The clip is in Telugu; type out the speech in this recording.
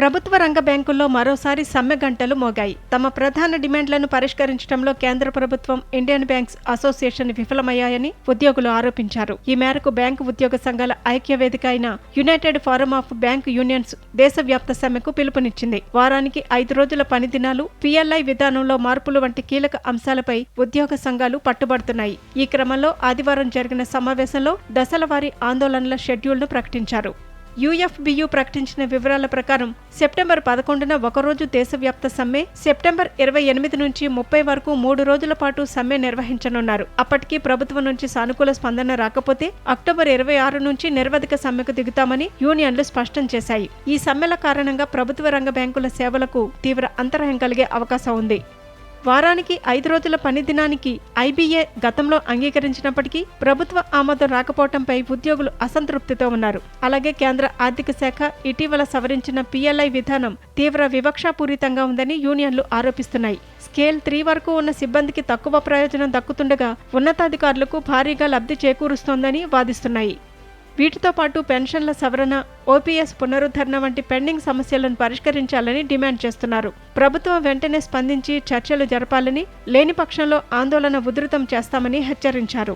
ప్రభుత్వ రంగ బ్యాంకుల్లో మరోసారి సమ్మె గంటలు మోగాయి. తమ ప్రధాన డిమాండ్లను పరిష్కరించడంలో కేంద్ర ప్రభుత్వం, ఇండియన్ బ్యాంక్స్ అసోసియేషన్ విఫలమయ్యాయని ఉద్యోగులు ఆరోపించారు. ఈ మేరకు బ్యాంకు ఉద్యోగ సంఘాల ఐక్య వేదిక అయిన United forum of bank unions దేశవ్యాప్త సమ్మెకు పిలుపునిచ్చింది. వారానికి 5 రోజుల పని దినాలు, పిఎల్ఐ విధానంలో మార్పులు వంటి కీలక అంశాలపై ఉద్యోగ సంఘాలు పట్టుబడుతున్నాయి. ఈ క్రమంలో ఆదివారం జరిగిన సమావేశంలో దశలవారీ ఆందోళనల షెడ్యూల్ను ప్రకటించారు. యూఎఫ్బియు ప్రకటించిన వివరాల ప్రకారం సెప్టెంబర్ 11న ఒకరోజు దేశవ్యాప్త సమ్మె, సెప్టెంబర్ 28 నుంచి 30 వరకు 3 రోజుల పాటు సమ్మె నిర్వహించనున్నారు. అప్పటికీ ప్రభుత్వం నుంచి సానుకూల స్పందన రాకపోతే అక్టోబర్ 26 నుంచి నిరవధిక సమ్మెకు దిగుతామని యూనియన్లు స్పష్టం చేశాయి. ఈ సమ్మెల కారణంగా ప్రభుత్వ రంగ బ్యాంకుల సేవలకు తీవ్ర అంతరాయం కలిగే అవకాశం ఉంది. వారానికి 5 రోజుల పని దినానికి ఐబీఏ గతంలో అంగీకరించినప్పటికీ ప్రభుత్వ ఆమోదం రాకపోవడంపై ఉద్యోగులు అసంతృప్తితో ఉన్నారు. అలాగే కేంద్ర ఆర్థిక శాఖ ఇటీవల సవరించిన పిఎల్ఐ విధానం తీవ్ర వివక్షాపూరితంగా ఉందని యూనియన్లు ఆరోపిస్తున్నాయి. స్కేల్ 3 వరకు ఉన్న సిబ్బందికి తక్కువ ప్రయోజనం దక్కుతుండగా ఉన్నతాధికారులకు భారీగా లబ్ధి చేకూరుస్తోందని వాదిస్తున్నాయి. వీటితో పాటు పెన్షన్ల సవరణ, ఓపీఎస్ పునరుద్ధరణ వంటి పెండింగ్ సమస్యలను పరిష్కరించాలని డిమాండ్ చేస్తున్నారు. ప్రభుత్వం వెంటనే స్పందించి చర్చలు జరపాలని, లేని పక్షంలో ఆందోళన ఉధృతం చేస్తామని హెచ్చరించారు.